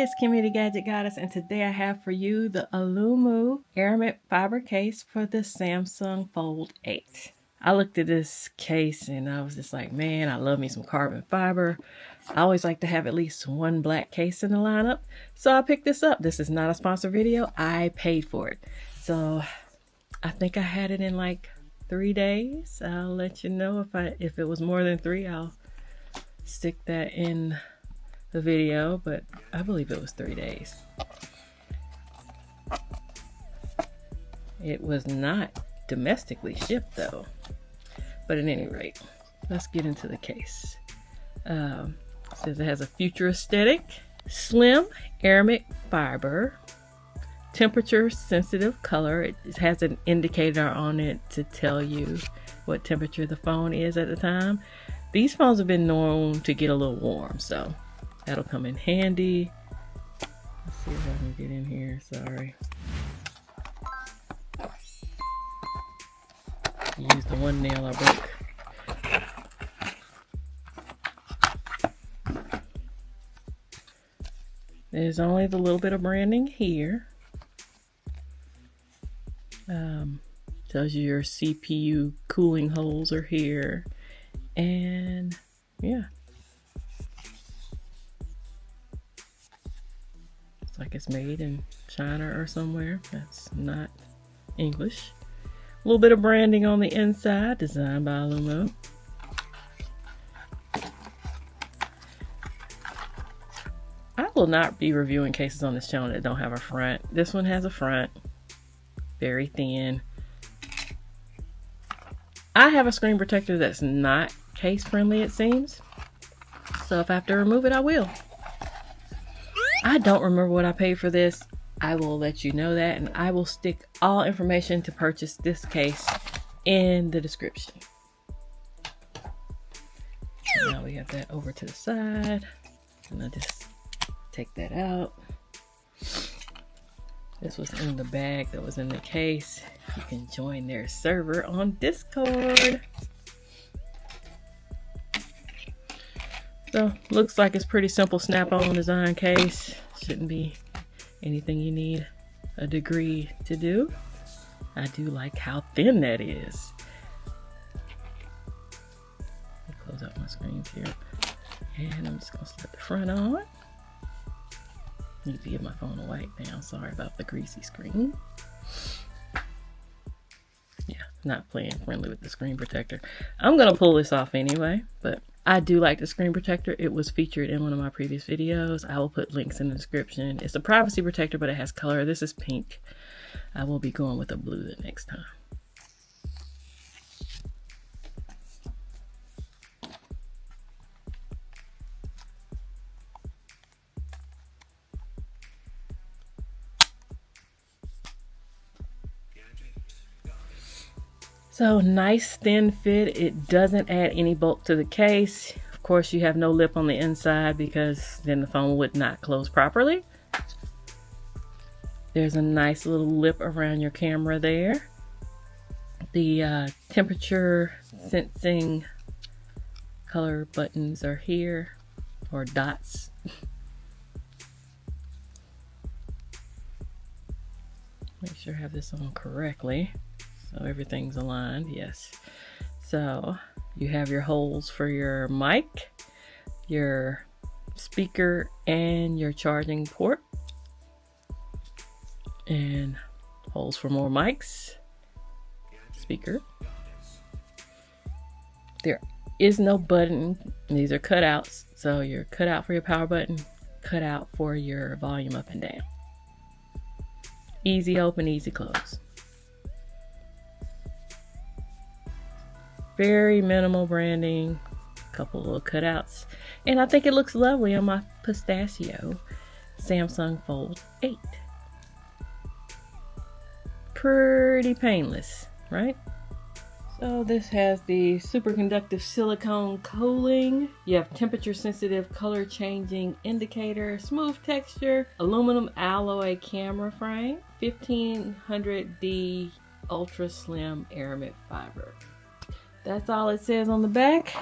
it's Kimmy the Gadget Goddess, and today I have for you the Aulumu Aramid Fiber Case for the Samsung Fold 8. I looked at this case and I was just like, man, I love me some carbon fiber. I always like to have at least one black case in the lineup, so I picked this up. This is not a sponsored video. I paid for it. So I think I had it in like 3 days. I'll let you know if it was more than 3, I'll stick that in the video, but I believe it was 3 days. It was not domestically shipped though. But at any rate, let's get into the case. It says it has a future aesthetic, slim aramid fiber, temperature sensitive color. It has an indicator on it to tell you what temperature the phone is at the time. These phones have been known to get a little warm, so that'll come in handy. Let's see if I can get in here. Sorry. Use the one nail I broke. There's only the little bit of branding here. Tells you your CPU cooling holes are here. And yeah. Looks like it's made in China or somewhere. That's not English. A little bit of branding on the inside, designed by Aulumu. I will not be reviewing cases on this channel that don't have a front. This one has a front, very thin. I have a screen protector that's not case friendly, it seems. So if I have to remove it, I will. I don't remember what I paid for this. I will let you know that, and I will stick all information to purchase this case in the description. Now we have that over to the side, and I'll just take that out. This was in the bag that was in the case. You can join their server on Discord. So looks like it's pretty simple snap-on design case. Shouldn't be anything you need a degree to do. I do like how thin that is. Close out my screens here. And I'm just gonna slip the front on. Need to give my phone a wipe down. Sorry about the greasy screen. Yeah, not playing friendly with the screen protector. I'm gonna pull this off anyway, but I do like the screen protector. It was featured in one of my previous videos. I will put links in the description. It's a privacy protector, but it has color. This is pink. I will be going with a blue the next time. So nice thin fit. It doesn't add any bulk to the case. Of course, you have no lip on the inside because then the phone would not close properly. There's a nice little lip around your camera there. The temperature sensing color buttons are here, or dots. Make sure I have this on correctly. So everything's aligned, yes. So you have your holes for your mic, your speaker, and your charging port. And holes for more mics, speaker. There is no button. These are cutouts. So your cutout for your power button, cutout for your volume up and down. Easy open, easy close. Very minimal branding, a couple little cutouts, and I think it looks lovely on my pistachio Samsung Fold 8. Pretty painless, right? So this has the superconductive silicone cooling. You have temperature sensitive color changing indicator, smooth texture, aluminum alloy camera frame, 1500D ultra slim aramid fiber. That's all it says on the back.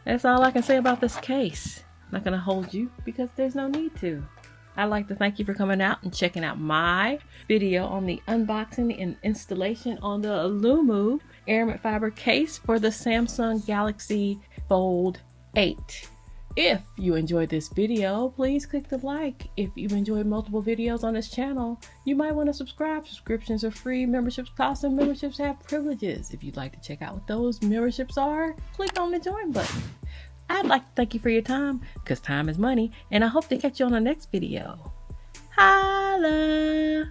That's all I can say about this case. I'm not gonna hold you because there's no need to. I'd like to thank you for coming out and checking out my video on the unboxing and installation on the Aulumu Aramid Fiber Case for the Samsung Galaxy Fold 8. If you enjoyed this video, please click the like. If you've enjoyed multiple videos on this channel, you might want to subscribe. Subscriptions are free, memberships cost, and memberships have privileges. If you'd like to check out what those memberships are, click on the join button. I'd like to thank you for your time, because time is money, and I hope to catch you on the next video. Holla!